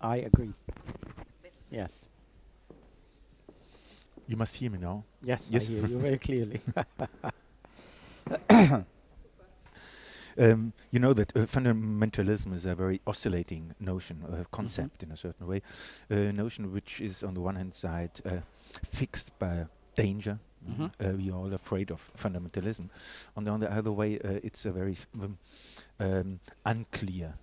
I agree. Yes. You must hear me now. Yes, Yes. I hear you very clearly. You know that fundamentalism is a very oscillating notion, a concept in a certain way, a notion which is on the one hand side fixed by danger. We are all afraid of fundamentalism. On the other way, it's a very unclear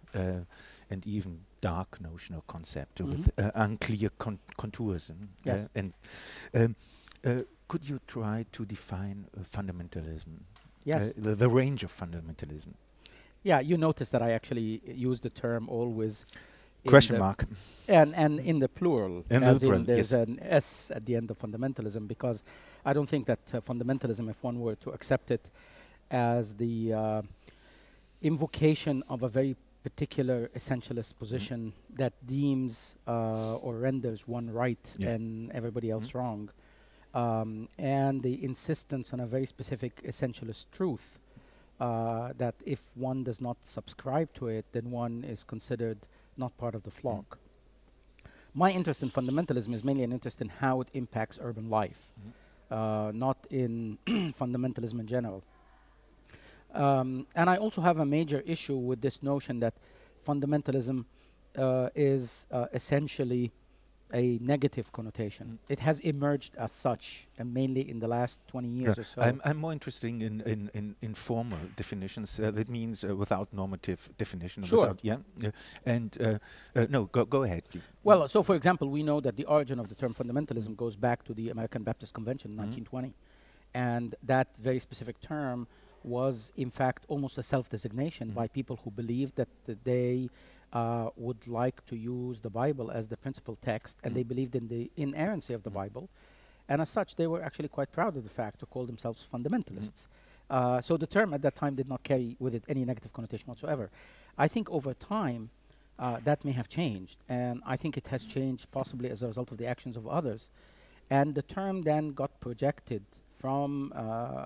and even dark notion or concept with unclear contours. Yes. Could you try to define fundamentalism? Yes. The range of fundamentalism. Yeah, you notice that I actually use the term always in Question the mark. and in the plural, In as the plural, in there's yes. an S at the end of fundamentalism, because I don't think that fundamentalism, if one were to accept it as the invocation of a very particular essentialist position that deems or renders one right Yes. and everybody else wrong, and the insistence on a very specific essentialist truth, that if one does not subscribe to it, then one is considered not part of the flock. My interest in fundamentalism is mainly an interest in how it impacts urban life, not in fundamentalism in general. And I also have a major issue with this notion that fundamentalism is essentially a negative connotation. It has emerged as such, and mainly in the last 20 years or so. I'm more interested in formal definitions. That means without normative definition. Sure. No, go ahead, please. Well, so for example, we know that the origin of the term fundamentalism goes back to the American Baptist Convention in 1920. And that very specific term was, in fact, almost a self-designation by people who believed that they would like to use the Bible as the principal text, and they believed in the inerrancy of the Bible. And as such, they were actually quite proud of the fact to call themselves fundamentalists. So the term at that time did not carry with it any negative connotation whatsoever. I think over time, that may have changed, and I think it has changed possibly as a result of the actions of others. And the term then got projected from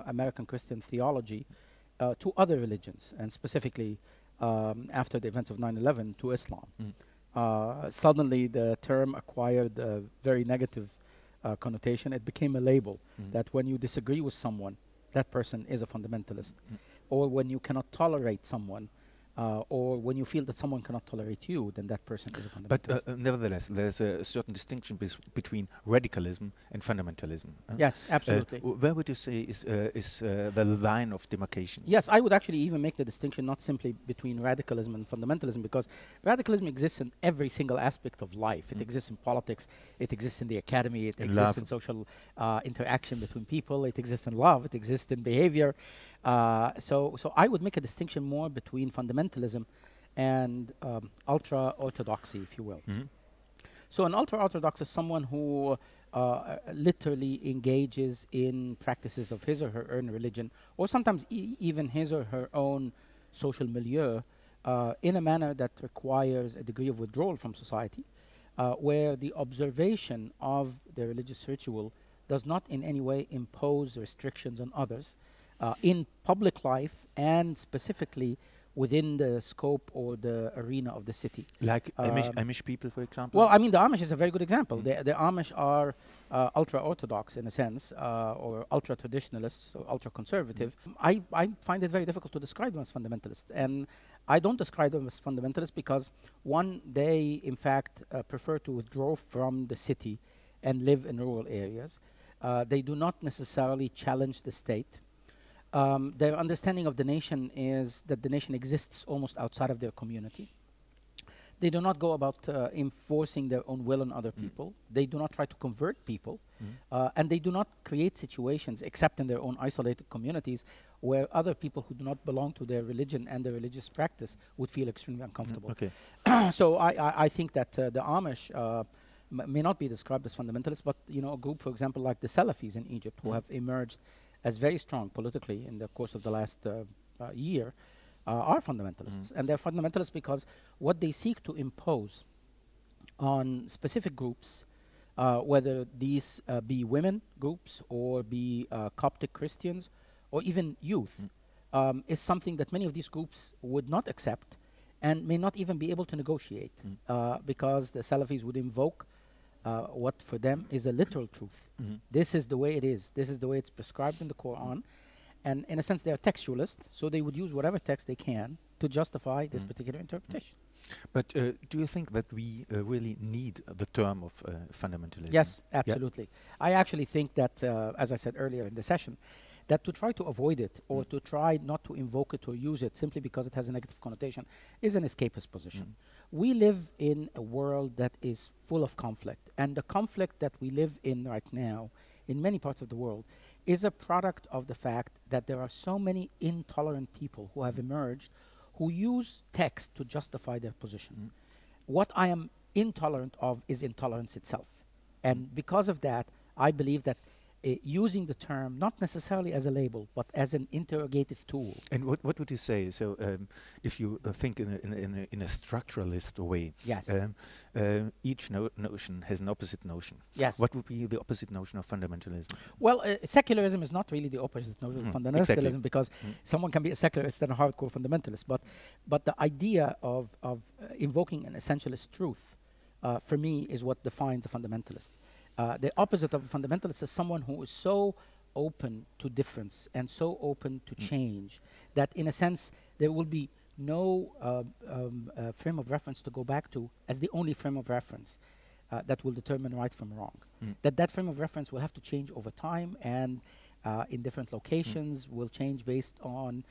American Christian theology to other religions, and specifically after the events of 9/11 to Islam. Suddenly the term acquired a very negative connotation. It became a label that when you disagree with someone, that person is a fundamentalist. Or when you cannot tolerate someone, or when you feel that someone cannot tolerate you, then that person is a fundamentalist. But nevertheless, there's a certain distinction between radicalism and fundamentalism. Yes, absolutely. Where would you say is the line of demarcation? Yes, I would actually even make the distinction not simply between radicalism and fundamentalism, because radicalism exists in every single aspect of life. It exists in politics, it exists in the academy, it exists in social interaction between people, it exists in love, it exists in behavior. So I would make a distinction more between fundamentalism and ultra-orthodoxy, if you will. So an ultra-orthodox is someone who literally engages in practices of his or her own religion, or sometimes even his or her own social milieu, in a manner that requires a degree of withdrawal from society, where the observation of the religious ritual does not in any way impose restrictions on others in public life, and specifically within the scope or the arena of the city. Like Amish people, for example? Well, I mean, the Amish is a very good example. The Amish are ultra-orthodox in a sense, or ultra-traditionalists, or ultra-conservative. I find it very difficult to describe them as fundamentalists. And I don't describe them as fundamentalists because, one, they, in fact, prefer to withdraw from the city and live in rural areas. They do not necessarily challenge the state. Their understanding of the nation is that the nation exists almost outside of their community. They do not go about enforcing their own will on other people. They do not try to convert people. And they do not create situations, except in their own isolated communities, where other people who do not belong to their religion and their religious practice would feel extremely uncomfortable. Okay. So I think that the Amish may not be described as fundamentalists, but a group, for example, like the Salafis in Egypt, who have emerged as very strong politically in the course of the last year, are fundamentalists. And they're fundamentalists because what they seek to impose on specific groups, whether these be women groups or be Coptic Christians or even youth, is something that many of these groups would not accept, and may not even be able to negotiate because the Salafis would invoke what for them is a literal truth. This is the way it is. This is the way it's prescribed in the Quran. And in a sense, they are textualists, so they would use whatever text they can to justify this particular interpretation. But do you think that we really need the term of fundamentalism? Yes, absolutely. I actually think that, as I said earlier in the session, that to try to avoid it or to try not to invoke it or use it simply because it has a negative connotation is an escapist position. We live in a world that is full of conflict, and the conflict that we live in right now in many parts of the world is a product of the fact that there are so many intolerant people who have emerged who use text to justify their position. What I am intolerant of is intolerance itself. And because of that, I believe that using the term not necessarily as a label, but as an interrogative tool. And what would you say? So, if you think in a structuralist way, Yes. Each notion has an opposite notion. Yes. What would be the opposite notion of fundamentalism? Well, secularism is not really the opposite notion of fundamentalism because someone can be a secularist and a hardcore fundamentalist. But the idea of invoking an essentialist truth, for me, is what defines a fundamentalist. The opposite of a fundamentalist is someone who is so open to difference and so open to change that, in a sense, there will be no frame of reference to go back to as the only frame of reference that will determine right from wrong. That frame of reference will have to change over time and in different locations, will change based on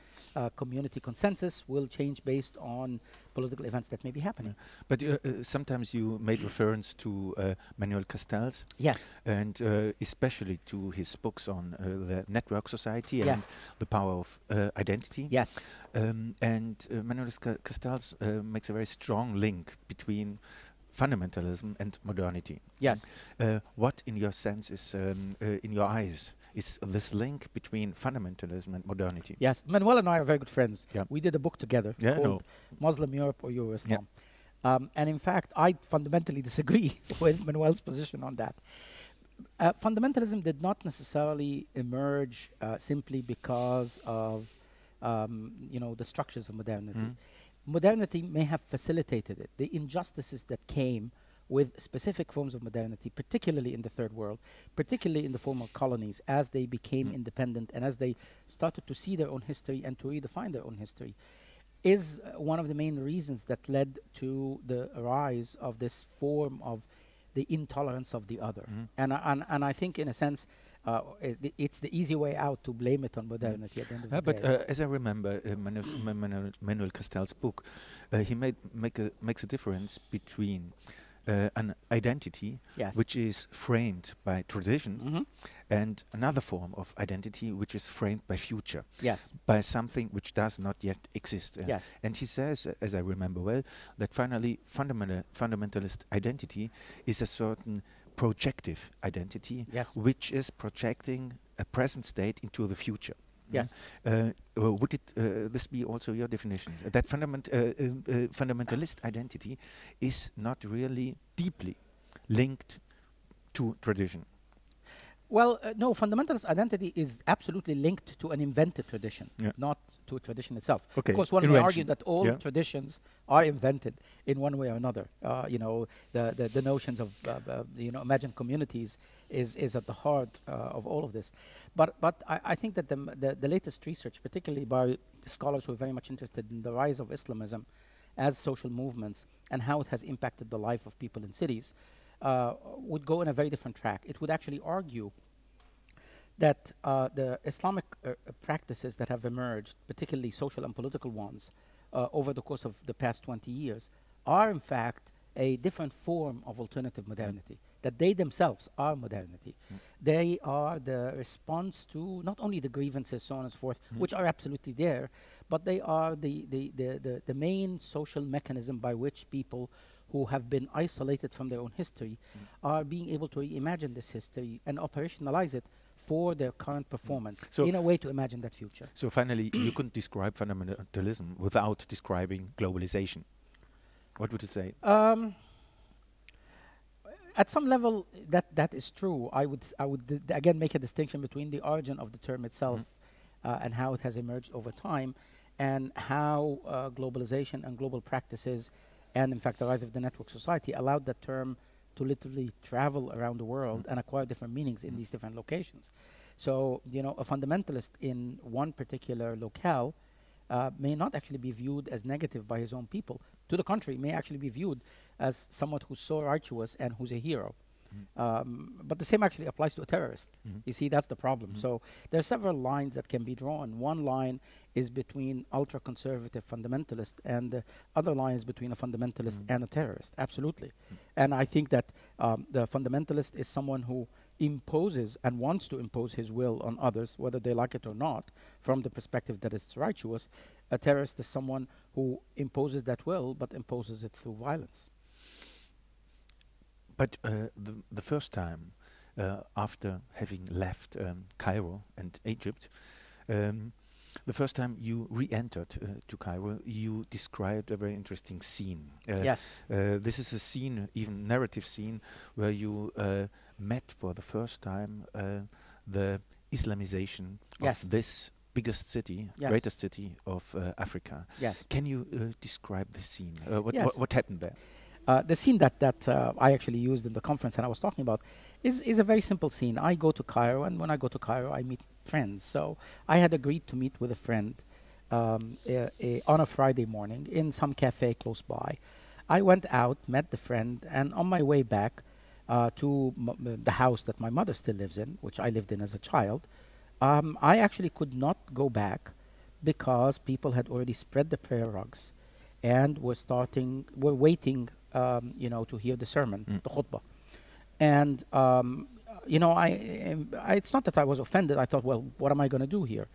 community consensus, will change based on political events that may be happening. But sometimes you made reference to Manuel Castells. Yes. And especially to his books on the network society Yes. and the power of identity. Yes. And Manuel Castells makes a very strong link between fundamentalism and modernity. Yes. What, in your sense, is in your eyes, is this link between fundamentalism and modernity? Yes, Manuel and I are very good friends. Yeah. We did a book together called Muslim Europe or Euro Islam. And in fact, I fundamentally disagree with Manuel's position on that. Fundamentalism did not necessarily emerge simply because of the structures of modernity. Modernity may have facilitated it. The injustices that came with specific forms of modernity, particularly in the third world, particularly in the former colonies, as they became independent and as they started to see their own history and to redefine their own history, is one of the main reasons that led to the rise of this form of the intolerance of the other. And I think, in a sense, it's the easy way out to blame it on modernity at the end of the day. But as I remember Manuel Castells' book, he makes a difference between an identity which is framed by traditions and another form of identity which is framed by future, by something which does not yet exist. And he says, as I remember well, that finally fundamentalist identity is a certain projective identity which is projecting a present state into the future. Yes. Would this be also your definition? That fundamentalist identity is not really deeply linked to tradition. Well, no, fundamentalist identity is absolutely linked to an invented tradition, not to a tradition itself. Okay. Of course, one may argue that all traditions are invented in one way or another. The notions of imagined communities is at the heart of all of this. But I think that the latest research, particularly by scholars who are very much interested in the rise of Islamism as social movements and how it has impacted the life of people in cities, would go in a very different track. It would actually argue that the Islamic practices that have emerged, particularly social and political ones, over the course of the past 20 years, are in fact a different form of alternative modernity, that they themselves are modernity. They are the response to not only the grievances, so on and so forth, which are absolutely there, but they are the main social mechanism by which people who have been isolated from their own history are being able to reimagine this history and operationalize it for their current performance, so in a way to imagine that future. So finally, you couldn't describe fundamentalism without describing globalization. What would you say? At some level, that is true. I would again make a distinction between the origin of the term itself and how it has emerged over time, and how globalization and global practices, and in fact the rise of the network society, allowed that term to literally travel around the world and acquire different meanings in these different locations. So, you know, a fundamentalist in one particular locale may not actually be viewed as negative by his own people. To the contrary, may actually be viewed as someone who's so righteous and who's a hero. But the same actually applies to a terrorist. You see, that's the problem. So there are several lines that can be drawn. One line is between ultra-conservative fundamentalist, and the other line is between a fundamentalist and a terrorist. Absolutely. And I think that the fundamentalist is someone who imposes and wants to impose his will on others, whether they like it or not, from the perspective that it's righteous. A terrorist is someone who imposes that will, but imposes it through violence. But the first time after having left Cairo and Egypt, the first time you re-entered to Cairo, you described a very interesting scene. Yes. This is a scene, even narrative scene, where you met for the first time the Islamization of this biggest city, greatest city of Africa. Yes. Can you describe this scene? What happened there? The scene that I actually used in the conference and I was talking about is a very simple scene. I go to Cairo, and when I go to Cairo, I meet friends. So I had agreed to meet with a friend on a Friday morning in some cafe close by. I went out, met the friend, and on my way back to the house that my mother still lives in, which I lived in as a child, I actually could not go back because people had already spread the prayer rugs and were waiting you know, to hear the sermon, the khutbah. And, you know, it's not that I was offended. I thought, well, what am I going to do here?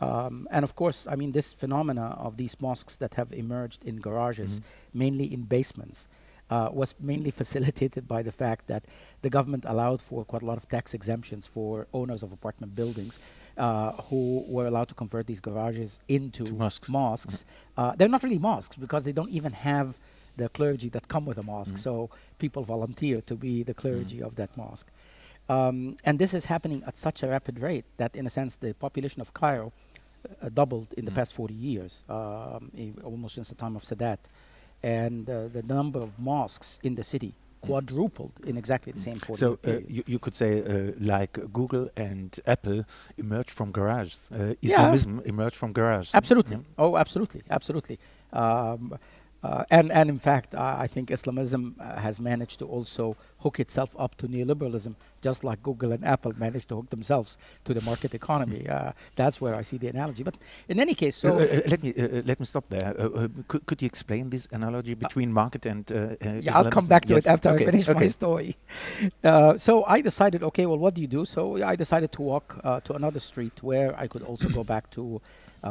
And of course, I mean, this phenomena of these mosques that have emerged in garages, mainly in basements, was mainly facilitated by the fact that the government allowed for quite a lot of tax exemptions for owners of apartment buildings who were allowed to convert these garages into mosques. They're not really mosques because they don't even have the clergy that come with a mosque. So people volunteer to be the clergy of that mosque. And this is happening at such a rapid rate that, in a sense, the population of Cairo doubled in the past 40 years, almost since the time of Sadat. And the number of mosques in the city quadrupled in exactly the same 40 years. So you could say like Google and Apple emerged from garages. Islamism emerged from garages. Absolutely. Oh, absolutely. Absolutely. And in fact, I think Islamism has managed to also hook itself up to neoliberalism, just like Google and Apple managed to hook themselves to the market economy. That's where I see the analogy. But in any case, so let me stop there. Could you explain this analogy between market and yeah, I'll come back to it after I finish my story. So I decided, okay, well, what do you do? So I decided to walk to another street where I could also go back to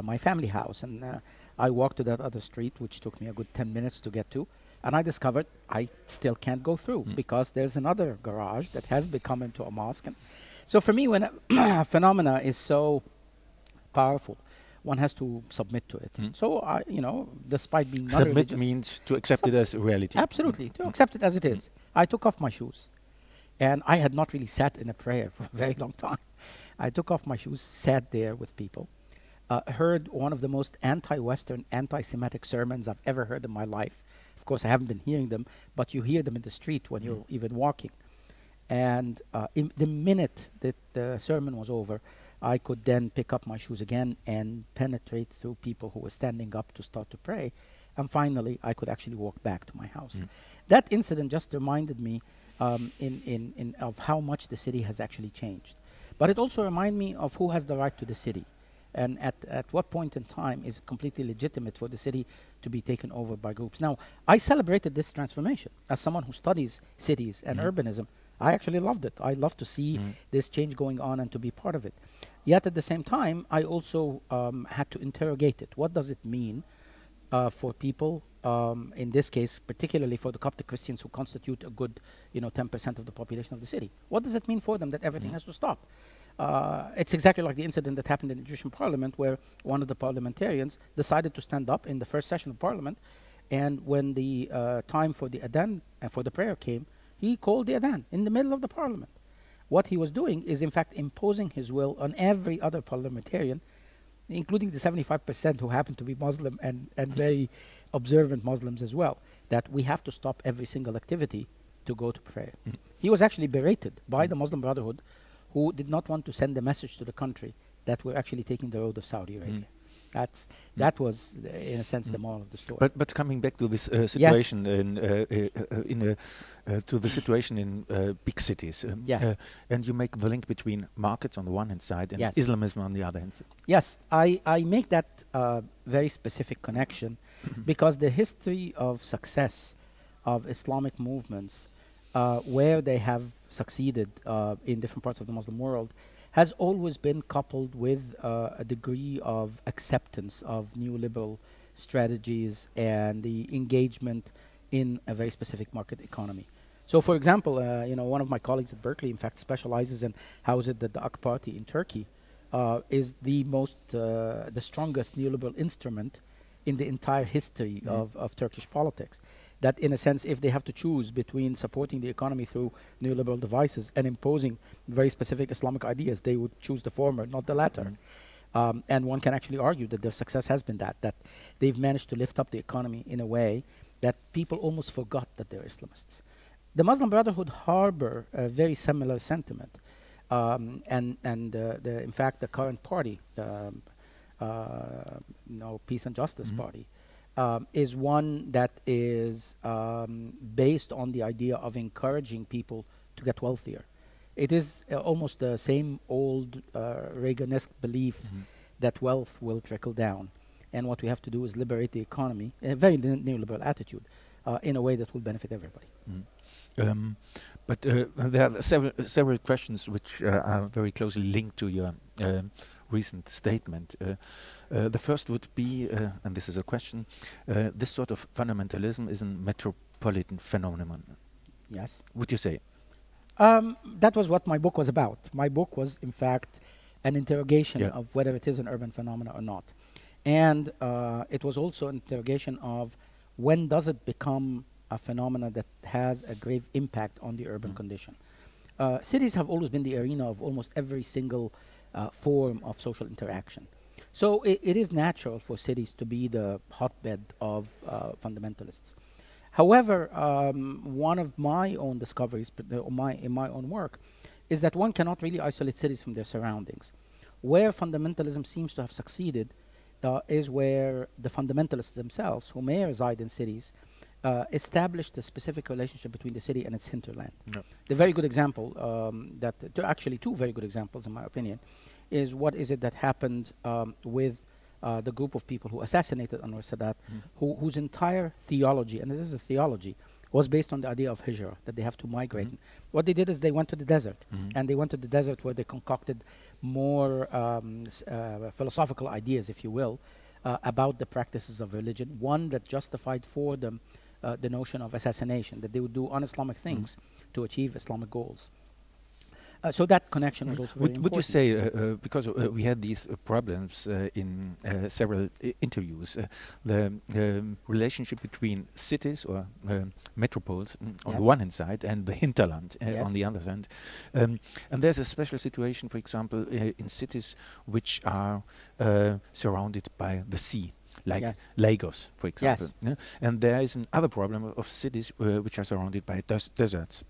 my family house. And I walked to that other street, which took me a good 10 minutes to get to, and I discovered I still can't go through because there's another garage that has become into a mosque. And so for me, when a phenomena is so powerful, one has to submit to it. So I, you know, despite being not submit religious, means to accept it as reality. Absolutely, to accept it as it is. I took off my shoes, and I had not really sat in a prayer for a very long time. I took off my shoes, sat there with people. Heard one of the most anti-Western, anti-Semitic sermons I've ever heard in my life. Of course, I haven't been hearing them, but you hear them in the street when you're even walking. And the minute that the sermon was over, I could then pick up my shoes again and penetrate through people who were standing up to start to pray. And finally, I could actually walk back to my house. That incident just reminded me of how much the city has actually changed. But it also reminded me of who has the right to the city. And at what point in time is it completely legitimate for the city to be taken over by groups? Now, I celebrated this transformation. As someone who studies cities and urbanism, I actually loved it. I love to see this change going on and to be part of it. Yet at the same time, I also had to interrogate it. What does it mean for people, in this case, particularly for the Coptic Christians who constitute a good, 10% of the population of the city? What does it mean for them that everything has to stop? It's exactly like the incident that happened in the Egyptian parliament, where one of the parliamentarians decided to stand up in the first session of parliament, and when the time for the adhan and for the prayer came, he called the adhan in the middle of the parliament. What he was doing is, in fact, imposing his will on every other parliamentarian including the 75% who happen to be Muslim and very observant Muslims as well, that we have to stop every single activity to go to prayer. He was actually berated by the Muslim Brotherhood, who did not want to send a message to the country that we're actually taking the road of Saudi Arabia. That was, in a sense, the moral of the story. But coming back to this situation to the situation in big cities, and you make the link between markets on the one hand side and Islamism on the other hand side. Yes, I make that very specific connection because the history of success of Islamic movements, where they have succeeded in different parts of the Muslim world, has always been coupled with a degree of acceptance of neoliberal strategies and the engagement in a very specific market economy. So, for example, one of my colleagues at Berkeley, in fact, specializes in how is it that the AK Party in Turkey is the strongest neoliberal instrument in the entire history of Turkish politics. That, in a sense, if they have to choose between supporting the economy through neoliberal devices and imposing very specific Islamic ideas, they would choose the former, not the latter. And one can actually argue that their success has been that they've managed to lift up the economy in a way that people almost forgot that they're Islamists. The Muslim Brotherhood harbor a very similar sentiment. In fact, the current party, Peace and Justice Party, is one that is based on the idea of encouraging people to get wealthier. It is almost the same old Reagan-esque belief that wealth will trickle down. And what we have to do is liberate the economy, a very neoliberal attitude, in a way that will benefit everybody. But there are several questions which are very closely linked to your recent statement. The first would be, and this is a question, this sort of fundamentalism is a metropolitan phenomenon. Yes. Would you say? That was what my book was about. My book was, in fact, an interrogation of whether it is an urban phenomenon or not. And it was also an interrogation of when does it become a phenomenon that has a grave impact on the urban condition. Cities have always been the arena of almost every single form of social interaction. So it is natural for cities to be the hotbed of fundamentalists. However, one of my own discoveries in my own work is that one cannot really isolate cities from their surroundings. Where fundamentalism seems to have succeeded is where the fundamentalists themselves, who may reside in cities, established a specific relationship between the city and its hinterland. The very good example, actually two very good examples in my opinion, is what is it that happened with the group of people who assassinated Anwar Sadat, whose entire theology, and this is a theology, was based on the idea of hijrah, that they have to migrate. What they did is they went to the desert, and they went to the desert where they concocted more philosophical ideas, if you will, about the practices of religion. One that justified for them the notion of assassination, that they would do un-Islamic things to achieve Islamic goals. So that connection is also very important. Would you say, because we had these problems in several interviews, the relationship between cities or metropoles on the one hand side and the hinterland on the other hand, and there's a special situation, for example, in cities which are surrounded by the sea, like Lagos, for example. And there is another problem of cities which are surrounded by deserts.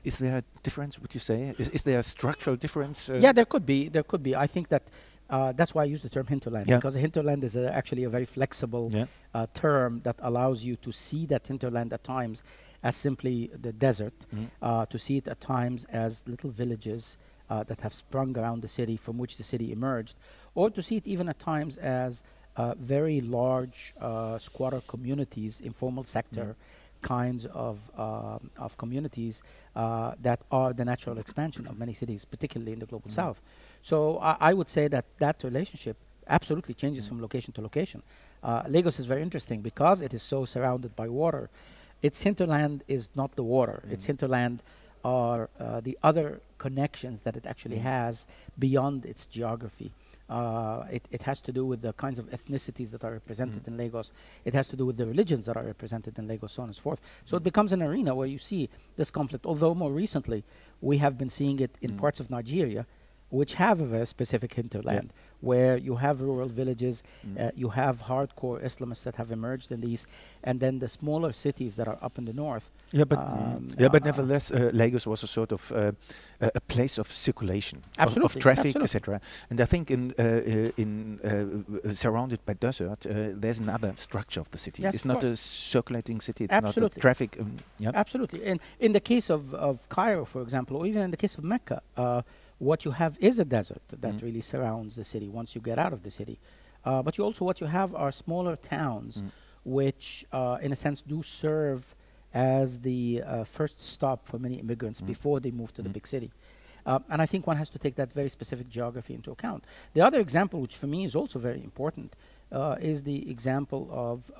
Is there a difference, would you say? Is there a structural difference? Yeah, there could be. There could be. I think that that's why I use the term hinterland, because a hinterland is actually a very flexible term that allows you to see that hinterland at times as simply the desert, to see it at times as little villages that have sprung around the city from which the city emerged, or to see it even at times as very large squatter communities, informal sector kinds of communities that are the natural expansion of many cities, particularly in the global south. So I would say that that relationship absolutely changes from location to location. Lagos is very interesting because it is so surrounded by water. Its hinterland is not the water. Its hinterland are the other connections that it actually has beyond its geography. It has to do with the kinds of ethnicities that are represented in Lagos. It has to do with the religions that are represented in Lagos, so on and so forth. So it becomes an arena where you see this conflict, although more recently we have been seeing it in parts of Nigeria which have a very specific hinterland, where you have rural villages, you have hardcore Islamists that have emerged in these, and then the smaller cities that are up in the north. But nevertheless, Lagos was a sort of a place of circulation, of traffic, etc. And I think in surrounded by desert, there's another structure of the city. Yes, it's not a circulating city. It's not a traffic. Absolutely. And in the case of Cairo, for example, or even in the case of Mecca, what you have is a desert that really surrounds the city once you get out of the city. But what you have are smaller towns, which in a sense do serve as the first stop for many immigrants before they move to the big city. And I think one has to take that very specific geography into account. The other example, which for me is also very important, is the example of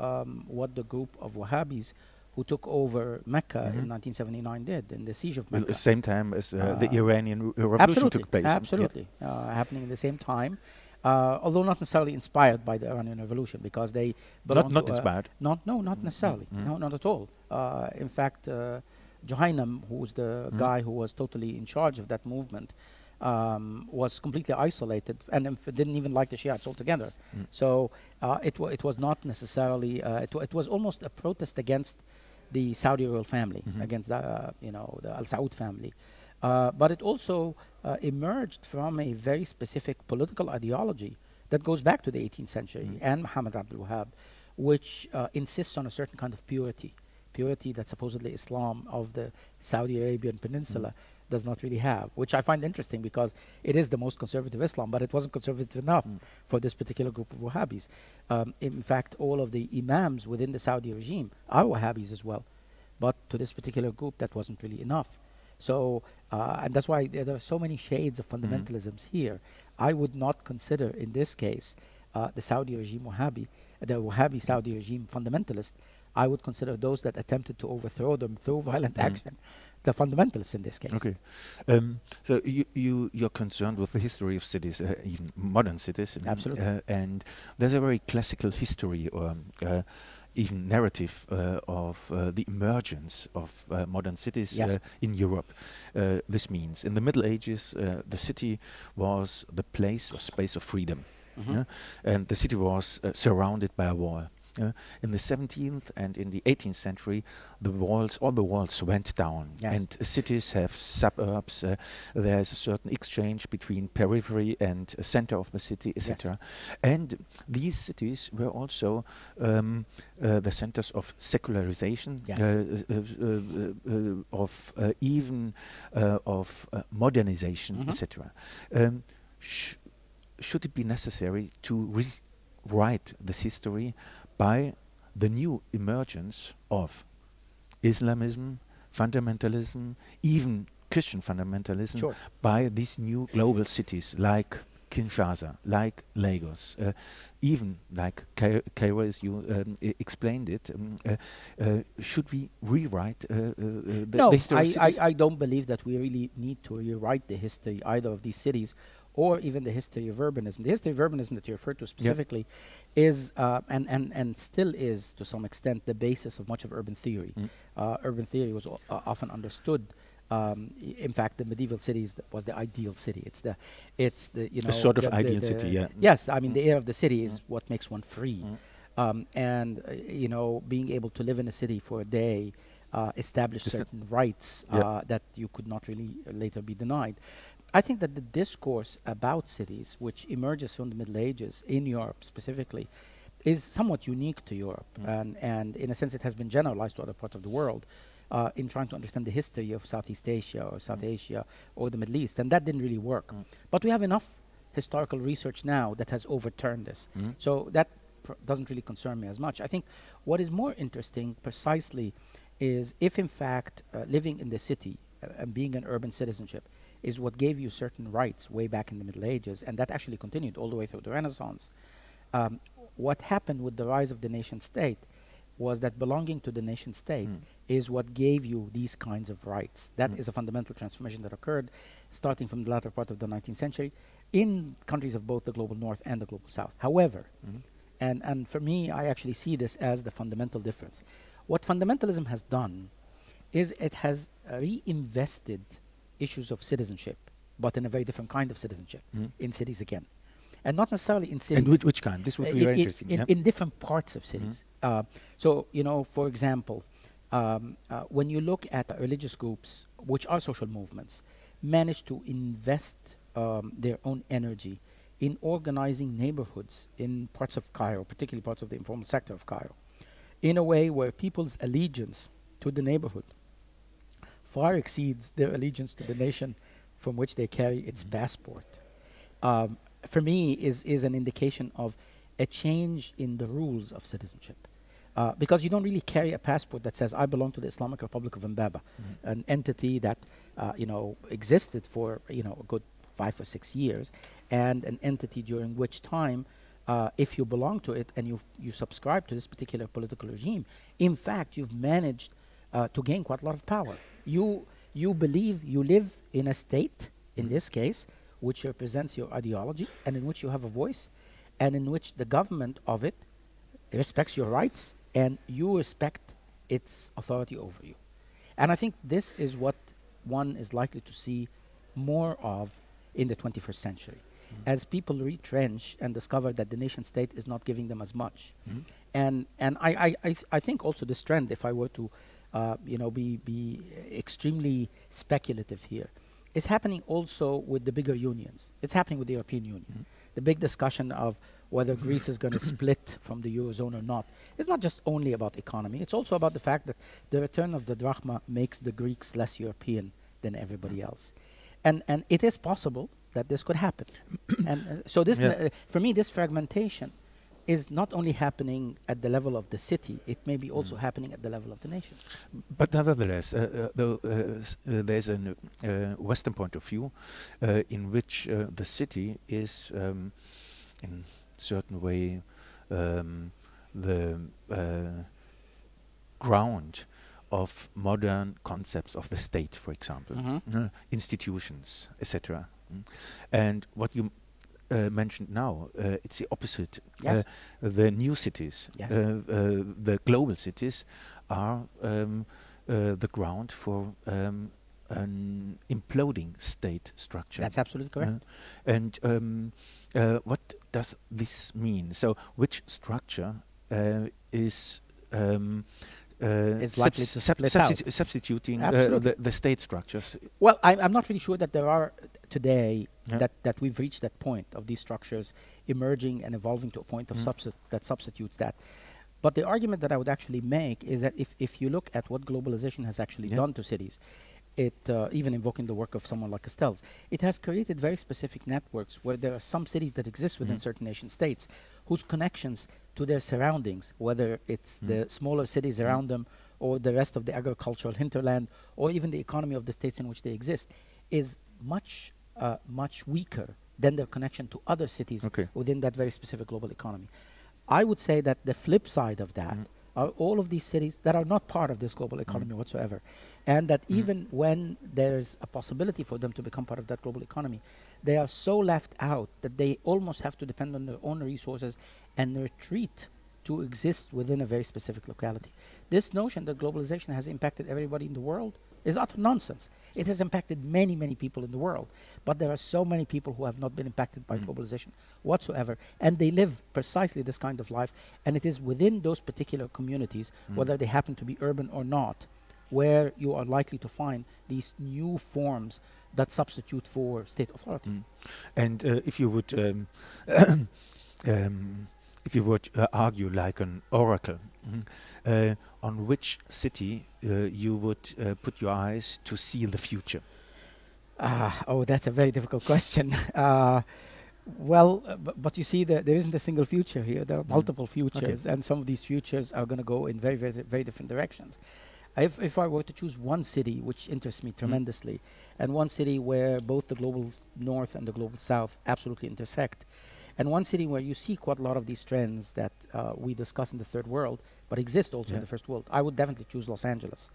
what the group of Wahhabis who took over Mecca in 1979 did in the siege of Mecca. At the same time as the Iranian revolution took place. Absolutely. Happening at the same time. Although not necessarily inspired by the Iranian Revolution, because they belong not inspired. Not necessarily. No, not at all. In fact, Juhaynam, who was the guy who was totally in charge of that movement, was completely isolated and didn't even like the Shiites altogether. So it was not necessarily. It was almost a protest against the Saudi royal family, against the the Al-Saud family. But it also emerged from a very specific political ideology that goes back to the 18th century and Muhammad Abdul Wahhab, which insists on a certain kind of purity that supposedly Islam of the Saudi Arabian Peninsula does not really have, which I find interesting because it is the most conservative Islam, but it wasn't conservative enough for this particular group of Wahhabis. In fact, all of the imams within the Saudi regime are Wahhabis as well, but to this particular group that wasn't really enough. So, and that's why there are so many shades of fundamentalisms here. I would not consider in this case the Saudi regime Wahhabi, the Wahhabi Saudi regime fundamentalist. I would consider those that attempted to overthrow them through violent action, the fundamentalists in this case. Okay. So you're concerned with the history of cities, even modern cities. Absolutely. And there's a very classical history or even narrative of the emergence of modern cities in Europe. This means in the Middle Ages, the city was the place or space of freedom. And the city was surrounded by a wall. In the 17th and in the 18th century, all the walls went down, and cities have suburbs. There's a certain exchange between periphery and center of the city, etc. And these cities were also the centers of secularization, of modernization, etc. Should it be necessary to rewrite this history by the new emergence of Islamism, fundamentalism, even Christian fundamentalism, by these new global cities like Kinshasa, like Lagos, even like Cairo, as you explained it? Should we rewrite the history of cities? I don't believe that we really need to rewrite the history either of these cities or even the history of urbanism. The history of urbanism that you referred to specifically is, and still is to some extent, the basis of much of urban theory. Urban theory was often understood. In fact, the medieval cities was the ideal city. It's the a sort of ideal city. Yes, I mean the air of the city is what makes one free, and being able to live in a city for a day, establish certain rights that you could not really later be denied. I think that the discourse about cities, which emerges from the Middle Ages in Europe specifically, is somewhat unique to Europe, and in a sense it has been generalized to other parts of the world in trying to understand the history of Southeast Asia or South Asia or the Middle East, and that didn't really work. But we have enough historical research now that has overturned this, so that doesn't really concern me as much. I think what is more interesting precisely is if in fact living in the city and being an urban citizenship is what gave you certain rights way back in the Middle Ages, and that actually continued all the way through the Renaissance. What happened with the rise of the nation state was that belonging to the nation state is what gave you these kinds of rights. That is a fundamental transformation that occurred starting from the latter part of the 19th century in countries of both the global north and the global south. However, and for me, I actually see this as the fundamental difference. What fundamentalism has done is it has reinvested issues of citizenship but in a very different kind of citizenship in cities again. And not necessarily in cities. And which kind? This would be very interesting. In different parts of cities. So, you know, for example, when you look at religious groups, which are social movements, manage to invest their own energy in organizing neighborhoods in parts of Cairo, particularly parts of the informal sector of Cairo, in a way where people's allegiance to the neighborhood far exceeds their allegiance to the nation from which they carry its passport. For me, is an indication of a change in the rules of citizenship. Because you don't really carry a passport that says, I belong to the Islamic Republic of Mbaba, an entity that, you know, existed for, you know, a good 5 or 6 years, and an entity during which time, if you belong to it and you subscribe to this particular political regime, in fact, you've managed to gain quite a lot of power. You believe you live in a state, in this case, which represents your ideology, and in which you have a voice, and in which the government of it respects your rights, and you respect its authority over you. And I think this is what one is likely to see more of in the 21st century, as people retrench and discover that the nation state is not giving them as much. And I think also this trend, if I were to you know, be extremely speculative here, is happening also with the bigger unions. It's happening with the European Union. The big discussion of whether Greece is going to split from the Eurozone or not is not just only about economy. It's also about the fact that the return of the drachma makes the Greeks less European than everybody else. And it is possible that this could happen. And so this, for me, this fragmentation is not only happening at the level of the city, it may be also happening at the level of the nation. But nevertheless, there's a Western point of view in which the city is, in certain way, the ground of modern concepts of the state, for example, institutions, etc. And what you mentioned now, it's the opposite. Yes. The new cities, Yes. the global cities, are the ground for an imploding state structure. That's absolutely correct. And what does this mean? So, which structure is likely to split out. Substituting the state structures? Well, I'm not really sure that there are today that we've reached that point of these structures emerging and evolving to a point of that substitutes that. But the argument that I would actually make is that if you look at what globalization has actually done to cities, it even invoking the work of someone like Castells, it has created very specific networks where there are some cities that exist within certain nation states whose connections to their surroundings, whether it's the smaller cities around them or the rest of the agricultural hinterland or even the economy of the states in which they exist, is much weaker than their connection to other cities within that very specific global economy. I would say that the flip side of that are all of these cities that are not part of this global economy whatsoever, and that even when there's a possibility for them to become part of that global economy, they are so left out that they almost have to depend on their own resources and retreat to exist within a very specific locality. This notion that globalization has impacted everybody in the world is utter nonsense. It has impacted many, many people in the world, but there are so many people who have not been impacted by globalization whatsoever, and they live precisely this kind of life, and it is within those particular communities, whether they happen to be urban or not, where you are likely to find these new forms that substitute for state authority. And if you would argue like an oracle, on which city you would put your eyes to see the future? Oh, that's a very difficult question. But you see, there isn't a single future here. There are multiple futures, and some of these futures are going to go in very, very, very different directions. If I were to choose one city which interests me tremendously, and one city where both the global north and the global south absolutely intersect, and one city where you see quite a lot of these trends that we discuss in the third world, but exist also in the first world, I would definitely choose Los Angeles.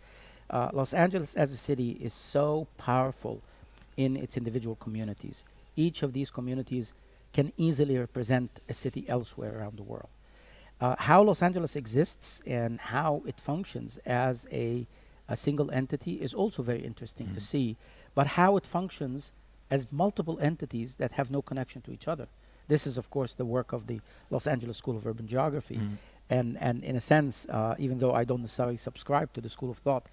Los Angeles as a city is so powerful in its individual communities. Each of these communities can easily represent a city elsewhere around the world. How Los Angeles exists and how it functions as a single entity is also very interesting to see, but how it functions as multiple entities that have no connection to each other. This is, of course, the work of the Los Angeles School of Urban Geography. And in a sense, even though I don't necessarily subscribe to the school of thought,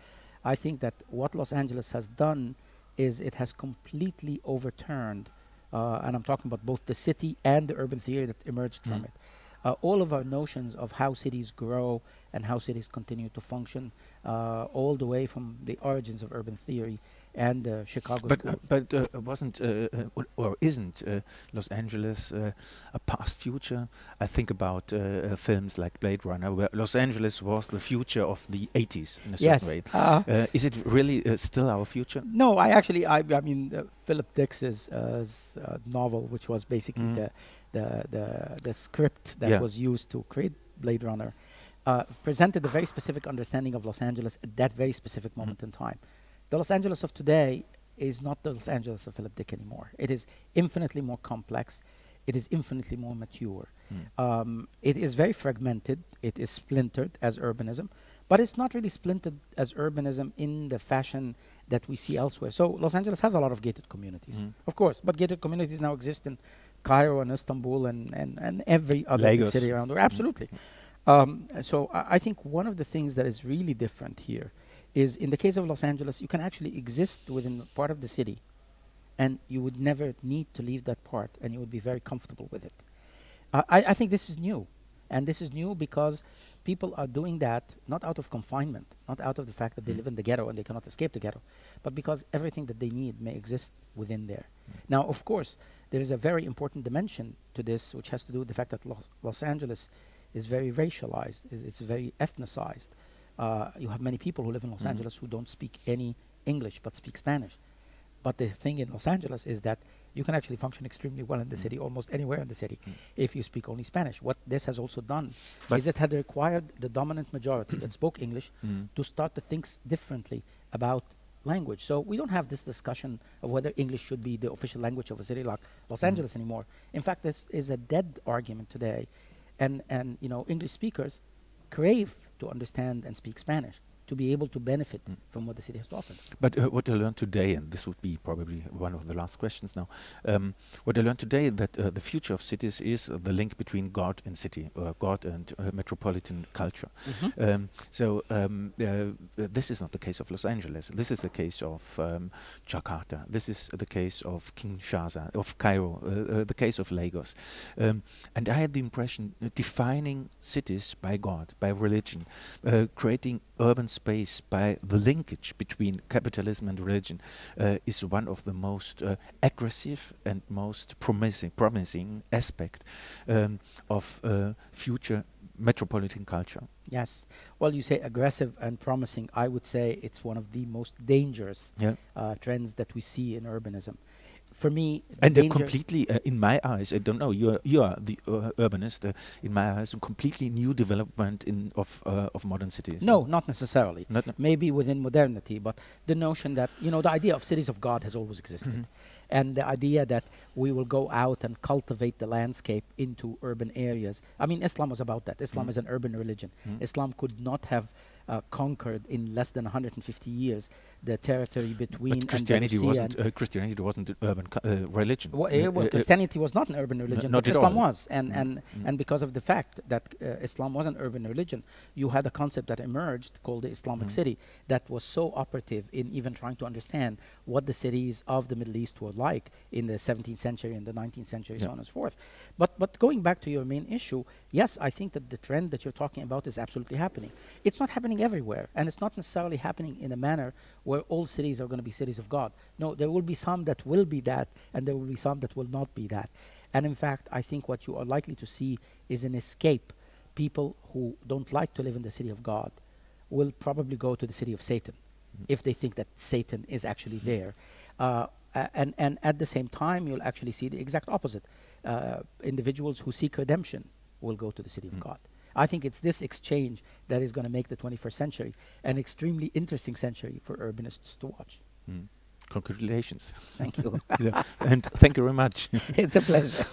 I think that what Los Angeles has done is it has completely overturned, and I'm talking about both the city and the urban theory that emerged from it. All of our notions of how cities grow and how cities continue to function, all the way from the origins of urban theory and Chicago school. But wasn't or isn't Los Angeles a past future? I think about films like Blade Runner, where Los Angeles was the future of the 80s in a certain way. Is it really still our future? No, I mean, Philip Dick's novel, which was basically the script that was used to create Blade Runner, presented a very specific understanding of Los Angeles at that very specific moment in time. The Los Angeles of today is not the Los Angeles of Philip Dick anymore. It is infinitely more complex. It is infinitely more mature. It is very fragmented. It is splintered as urbanism, but it's not really splintered as urbanism in the fashion that we see elsewhere. So Los Angeles has a lot of gated communities, of course, but gated communities now exist in Cairo and Istanbul and every other big city around the world. Absolutely. So I think one of the things that is really different here is, in the case of Los Angeles, you can actually exist within part of the city and you would never need to leave that part and you would be very comfortable with it. I think this is new. And this is new because people are doing that not out of confinement, not out of the fact that they live in the ghetto and they cannot escape the ghetto, but because everything that they need may exist within there. Now, of course, there is a very important dimension to this, which has to do with the fact that Los Angeles is very racialized, it's very ethnicized. You have many people who live in Los Angeles who don't speak any English but speak Spanish. But the thing in Los Angeles is that you can actually function extremely well in the city, almost anywhere in the city, if you speak only Spanish. What this has also done is it had required the dominant majority that spoke English to start to think differently about language. So we don't have this discussion of whether English should be the official language of a city like Los Angeles anymore. In fact, this is a dead argument today. And you know, English speakers crave to understand and speak Spanish to be able to benefit from what the city has to offer. But what I learned today, and this would be probably one of the last questions now, what I learned today that the future of cities is the link between God and city, or God and metropolitan culture. So this is not the case of Los Angeles. This is the case of Jakarta. This is the case of Kinshasa, of Cairo, the case of Lagos. And I had the impression defining cities by God, by religion, creating urban space by the linkage between capitalism and religion is one of the most aggressive and most promising aspect of future metropolitan culture. Yes. Well, you say aggressive and promising. I would say it's one of the most dangerous trends that we see in urbanism. For me, and completely, in my eyes, I don't know. You are the urbanist. In my eyes, a completely new development of modern cities. No, not necessarily. Maybe within modernity, but the notion that the idea of cities of God has always existed, and the idea that we will go out and cultivate the landscape into urban areas. I mean, Islam was about that. Islam is an urban religion. Islam could not have conquered in less than 150 years the territory between. But Christianity wasn't an urban religion. Well, Christianity was not an urban religion, but Islam was, and because of the fact that Islam was an urban religion, you had a concept that emerged called the Islamic city that was so operative in even trying to understand what the cities of the Middle East were like in the 17th century and the 19th century, so on and so forth. But going back to your main issue, yes, I think that the trend that you're talking about is absolutely happening. It's not happening everywhere, and it's not necessarily happening in a manner where all cities are going to be cities of God. No, there will be some that will be that, and there will be some that will not be that. And in fact, I think what you are likely to see is an escape. People who don't like to live in the city of God will probably go to the city of Satan if they think that Satan is actually there. And at the same time, you'll actually see the exact opposite. Individuals who seek redemption will go to the city of God. I think it's this exchange that is going to make the 21st century an extremely interesting century for urbanists to watch. Congratulations. Thank you. And thank you very much. It's a pleasure.